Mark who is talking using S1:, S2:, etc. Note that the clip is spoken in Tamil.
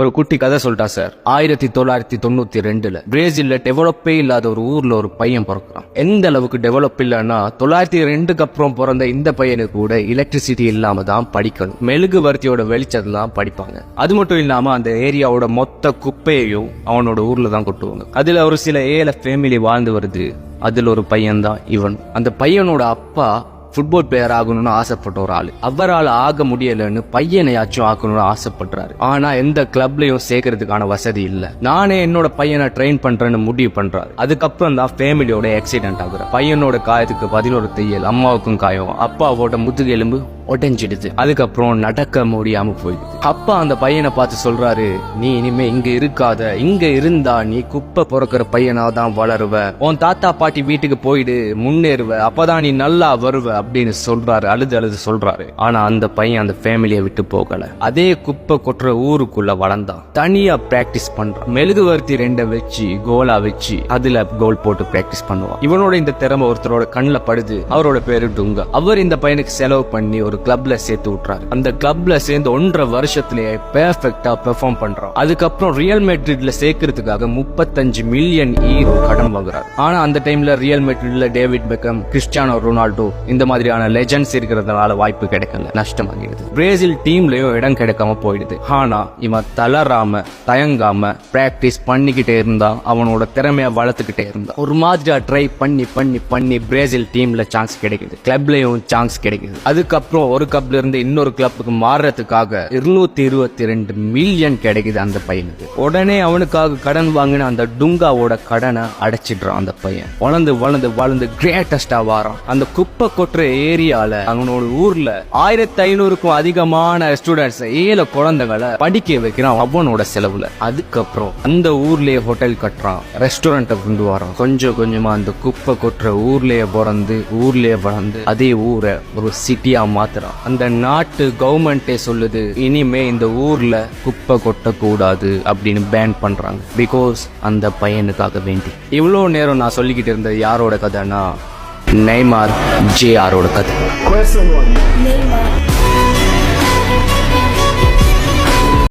S1: ஒரு குட்டி கதை சொல்லிட்டா சார். 1992 பிரேசில்ல டெவலப்பே இல்லாத ஒரு ஊர்ல ஒரு பையன் பிறக்கிறான். எந்த அளவுக்கு டெவலப் இல்லைன்னா 902 அப்புறம் பிறந்த இந்த பையனுக்கு கூட எலக்ட்ரிசிட்டி இல்லாம தான் படிக்கணும். மெழுகுவர்த்தியோட வெளிச்சத்துல படிப்பாங்க. அது மட்டும் இல்லாம அந்த ஏரியாவோட மொத்த குப்பையையும் அவனோட ஊர்ல தான் கொட்டுவாங்க. அதுல ஒரு சில ஏழை ஃபேமிலி வாழ்ந்து வருது. அதுல ஒரு பையன் தான் இவன். அந்த பையனோட அப்பா ஃபுட்பால் பிளேயர் ஆகணும்னு ஆசைப்பட்ட ஒரு ஆளு. அவரால் ஆக முடியலன்னு பையனையாச்சும் ஆகணும்னு ஆசைப்படுறாரு. ஆனா எந்த கிளப்லயும் சேர்க்கறதுக்கான வசதி இல்ல. நானே என்னோட பையனை ட்ரெயின் பண்றேன்னு முடிவு பண்றாரு. அதுக்கப்புறம் தான் ஃபேமிலியோட ஆக்சிடென்ட் ஆகுற. பையனோட காயத்துக்கு 11 தையல், அம்மாவுக்கும் காயம், அப்பாவோட முதுகெலும்பு உடைஞ்சிடுது. அதுக்கப்புறம் நடக்க முடியாம போயிடுது. அப்பா அந்த பையனை பார்த்து சொல்றாரு, நீ இனிமே இங்க இருக்காத, இங்க இருந்தா நீ குப்பை பொறுக்கிற பையனா தான் வளருவ, உன் தாத்தா பாட்டி வீட்டுக்கு போயிடு, முன்னேறுவ, அப்பதான் நீ நல்லா வருவ அப்படின்னு சொல்றாரு. அழுது சொல்றாரு. ஆனா அந்த பையன் அந்த ஃபேமிலியை விட்டு போகல. அதே குப்பை கொட்டுற ஊருக்குள்ள வளர்ந்தான். தனியா பிராக்டிஸ் பண்றான். மெழுகுவர்த்தி 2 வச்சு கோலா வச்சு அதுல கோல் போட்டு பிராக்டிஸ் பண்ணுவான். இவனோட இந்த திறமை ஒருத்தரோட கண்ணுல படுது. அவரோட பேரு டுங்கா. அவர் இந்த பையனுக்கு செலவு பண்ணி ஒரு கிளப்ல சேர்த்து விட்டுறாரு. அந்த கிளப்ல சேர்ந்து 1.5 வருஷத்திலேயே பெர்ஃபெக்ட்டா பெர்ஃபார்ம் பண்றான். அதுக்கப்புறம் ரியல் மெட்ரிட்ல சேர்க்கறதுக்காக 35 மில்லியன் ஈரோ கடன் வாங்குறாரு. ஆனா அந்த டைம்ல ரியல் மெட்ரிட்ல டேவிட் பெக்கம், கிறிஸ்டியானோ ரொனால்டோ இந்த மாதிரியான லெஜெண்ட்ஸ் இருக்கிறதுனால வாய்ப்பு கிடைக்கல. நஷ்டமாகிடுது. பிரேசில் டீம்லயும் இடம் கிடைக்காம போயிடுது. ஆனா இவன் தளராம தயங்காம பிராக்டிஸ் பண்ணிக்கிட்டே இருந்தா, அவனோட திறமைய வளர்த்துக்கிட்டே இருந்தா, ஒரு மாதிரியா ட்ரை பண்ணி பிரேசில் டீம்ல சான்ஸ் கிடைக்குது. கிளப்லயும் சான்ஸ் கிடைக்குது. அதுக்கப்புறம் ஒரு கிளப்ல இருந்து இன்னொரு கிளப்புக்கு மாறுறதுக்காக 222 மில்லியன் கிடைக்குது அந்த பையனுக்கு. உடனே அவனுக்காக கடன் வாங்கின அந்த டுங்காவோட கடனை அடைச்சிடுறான். அந்த பையன் வளர்ந்து கிரேட்டஸ்டா வாரான். அந்த குப்பை கொட்டுற ஏரியால அவனோட ஊர்ல 1500க்கும் அதிகமான ஸ்டூடெண்ட்ஸ், 7 குழந்தைகளை படிக்க வைக்கிறான் அவனோட செலவுல. அதுக்கப்புறம் அந்த ஊர்லயே ஹோட்டல் கட்டுறான், ரெஸ்டாரண்ட்டை கொண்டு வரான். கொஞ்சம் கொஞ்சமா அந்த குப்பை கொட்டுற ஊர்லயே வளர்ந்து அதே ஊரை ஒரு சிட்டியா மாத்துறான். அந்த நாட்டு கவர்மெண்டே சொல்லுது, இனிமே இந்த ஊர்ல குப்பை கொட்டக்கூடாது அப்படின்னு பேன் பண்றாங்க. பிகாஸ் அந்த பையனுக்காக வேண்டி. இவ்வளவு நேரம் நான் சொல்லிக்கிட்டு இருந்த யாரோட கதைனா நெய்மார் ஜேஆரோட கதை.